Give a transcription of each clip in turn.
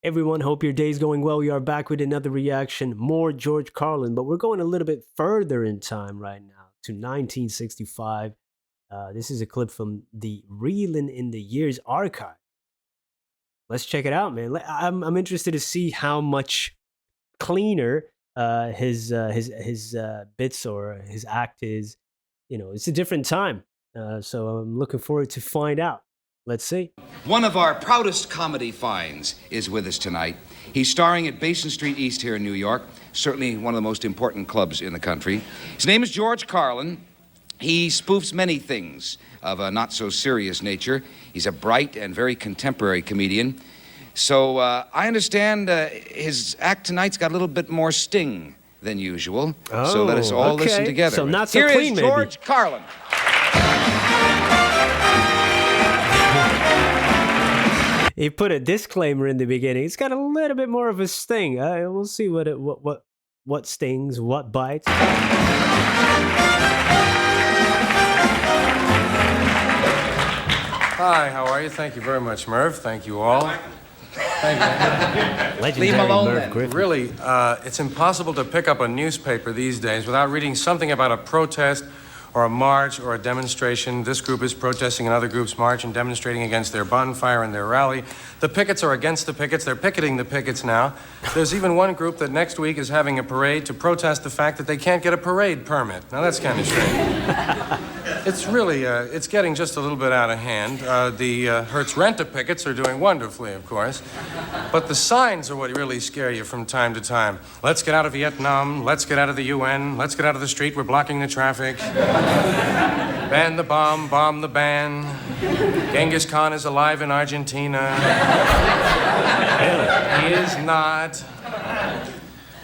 Everyone, hope your day's going well. We are back with another reaction, more George Carlin, but we're going a little bit further in time right now to 1965. This is a clip from the Reelin in the Years archive. Let's check it out, man. I'm interested to see how much cleaner his bits or his act is. You know, it's a different time, so I'm looking forward to find out. Let's see. One of our proudest comedy finds is with us tonight. He's starring at Basin Street East here in New York, certainly one of the most important clubs in the country. His name is George Carlin. He spoofs many things of a not-so-serious nature. He's a bright and very contemporary comedian. So I understand his act tonight's got a little bit more sting than usual. Oh, so let us all listen together. So not so here clean, is George Carlin. He put a disclaimer in the beginning. It's got a little bit more of a sting. We'll see what stings, what bites. Hi, how are you? Thank you very much, Merv. Thank you all. Thank you. Legendary Leave him alone, Merv then. Griffin. Really, it's impossible to pick up a newspaper these days without reading something about a protest or a march or a demonstration. This group is protesting another group's march and demonstrating against their bonfire and their rally. The pickets are against the pickets. They're picketing the pickets now. There's even one group that next week is having a parade to protest the fact that they can't get a parade permit. Now, that's kind of strange. It's really, it's getting just a little bit out of hand. The Hertz Rent-A-Pickets are doing wonderfully, of course. But the signs are what really scare you from time to time. Let's get out of Vietnam. Let's get out of the UN. Let's get out of the street. We're blocking the traffic. Ban the bomb the ban. Genghis Khan is alive in Argentina. He is not.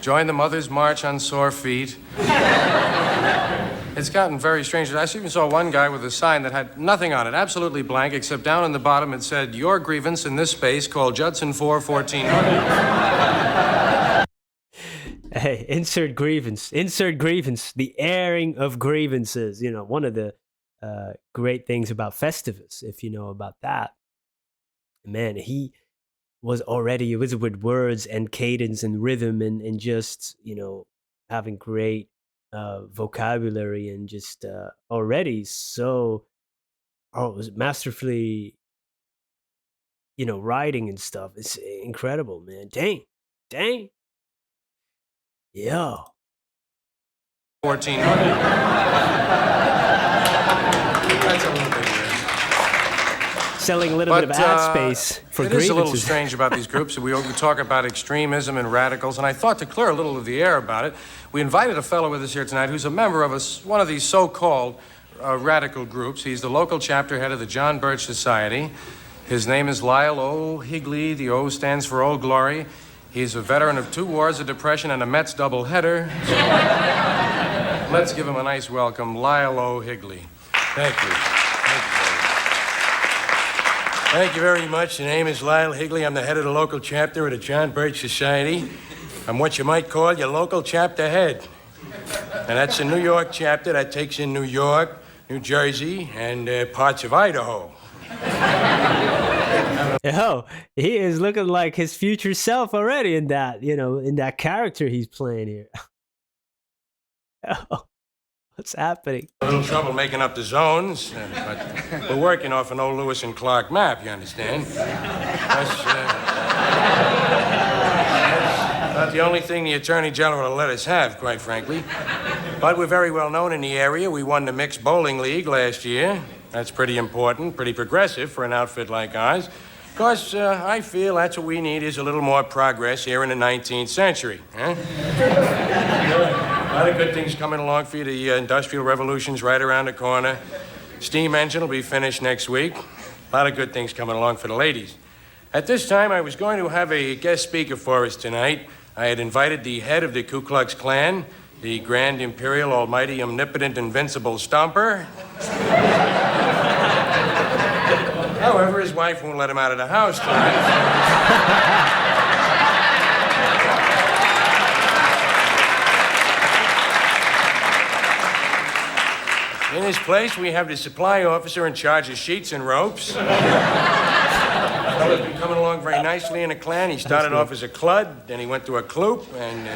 Join the Mother's March on sore feet. It's gotten very strange. I even saw one guy with a sign that had nothing on it, absolutely blank, except down in the bottom it said, "Your grievance in this space, call Judson 4-1400." Hey, insert grievance, the airing of grievances. You know, one of the great things about Festivus, if you know about that. Man, he was already with words and cadence and rhythm and just, you know, having great vocabulary and just already so masterfully, you know, writing and stuff. It's incredible, man. Dang. Yo. 1400. That's a little bit weird. Selling a little bit of ad space for grievances. It is a little strange about these groups. We talk about extremism and radicals, and I thought to clear a little of the air about it, we invited a fellow with us here tonight who's a member of one of these so-called radical groups. He's the local chapter head of the John Birch Society. His name is Lyle O. Higley. The O stands for Old Glory. He's a veteran of 2 wars, a depression, and a Mets doubleheader. Let's give him a nice welcome, Lyle O. Higley. Thank you. Thank you very much. The name is Lyle Higley. I'm the head of the local chapter of the John Birch Society. I'm what you might call your local chapter head. And that's the New York chapter that takes in New York, New Jersey, and parts of Idaho. Yo, he is looking like his future self already in that, you know, in that character he's playing here. Yo, what's happening? A little trouble making up the zones, but we're working off an old Lewis and Clark map, you understand? That's not the only thing the Attorney General will let us have, quite frankly. But we're very well known in the area. We won the Mixed Bowling League last year. That's pretty important, pretty progressive for an outfit like ours. Of course, I feel that's what we need is a little more progress here in the 19th century. Huh? A lot of good things coming along for you. The Industrial Revolution's right around the corner. Steam engine will be finished next week. A lot of good things coming along for the ladies. At this time, I was going to have a guest speaker for us tonight. I had invited the head of the Ku Klux Klan, the Grand Imperial Almighty Omnipotent Invincible Stomper. However, his wife won't let him out of the house tonight. In his place, we have the supply officer in charge of sheets and ropes. Fella's been coming along very nicely in a clan. He started off as a clud, then he went to a kloop, and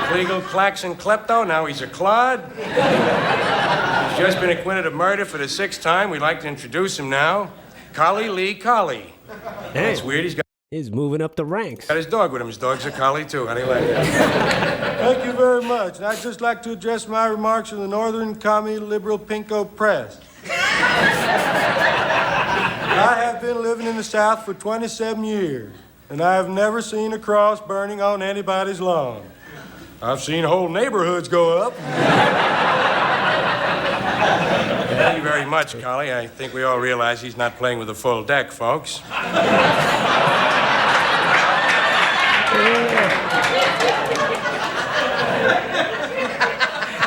Kleagle, Klaxon, Klepto. Now he's a clod. He's just been acquitted of murder for the 6th time. We'd like to introduce him now. Collie Lee Collie. Hey, It's weird. he's moving up the ranks. Got his dog with him. His dog's a collie, too. How do you like that? Thank you very much. And I'd just like to address my remarks in the Northern Commie Liberal Pinko Press. I have been living in the South for 27 years, and I have never seen a cross burning on anybody's lawn. I've seen whole neighborhoods go up. Thank you very much, Collie. I think we all realize he's not playing with a full deck, folks.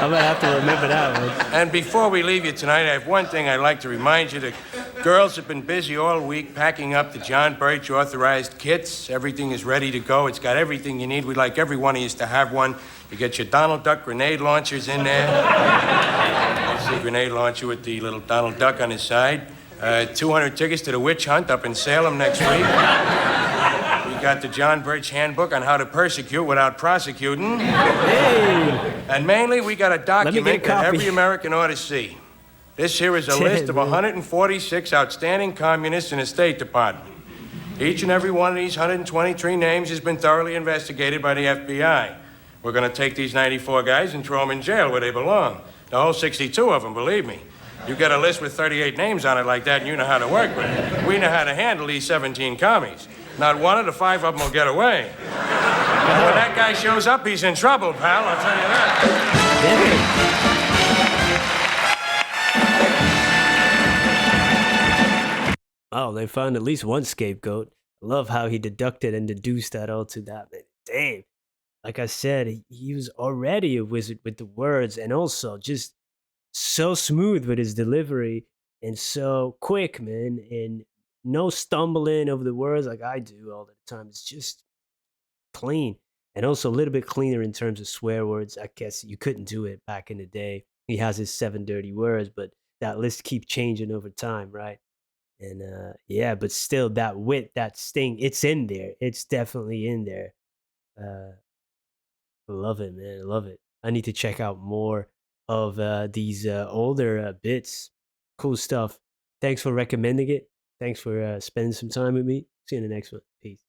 I'm gonna have to remember that one. And before we leave you tonight, I have one thing I'd like to remind you. The girls have been busy all week packing up the John Birch authorized kits. Everything is ready to go. It's got everything you need. We'd like every one of you to have one. You get your Donald Duck grenade launchers in there. That's the grenade launcher with the little Donald Duck on his side. 200 tickets to the witch hunt up in Salem next week. We got the John Birch handbook on how to persecute without prosecuting. Hey, And mainly, we got a document that copy. every American ought to see. This here is a list of 146 outstanding communists in the State Department. Each and every one of these 123 names has been thoroughly investigated by the FBI. We're going to take these 94 guys and throw them in jail where they belong. The whole 62 of them, believe me. You get a list with 38 names on it like that, and you know how to work with it. We know how to handle these 17 commies. Not one of the 5 of them will get away. And when that guy shows up, he's in trouble, pal, I'll tell you that. Oh, they found at least one scapegoat. I love how he deducted and deduced that all to that, man. Damn. Like I said, he was already a wizard with the words, and also just so smooth with his delivery and so quick, man. And no stumbling over the words like I do all the time. It's just clean. And also a little bit cleaner in terms of swear words. I guess you couldn't do it back in the day. He has his 7 dirty words, but that list keeps changing over time, right? And yeah, but still that wit, that sting, it's in there. It's definitely in there. I love it, man. I love it. I need to check out more of these older bits. Cool stuff. Thanks for recommending it. Thanks for spending some time with me. See you in the next one. Peace.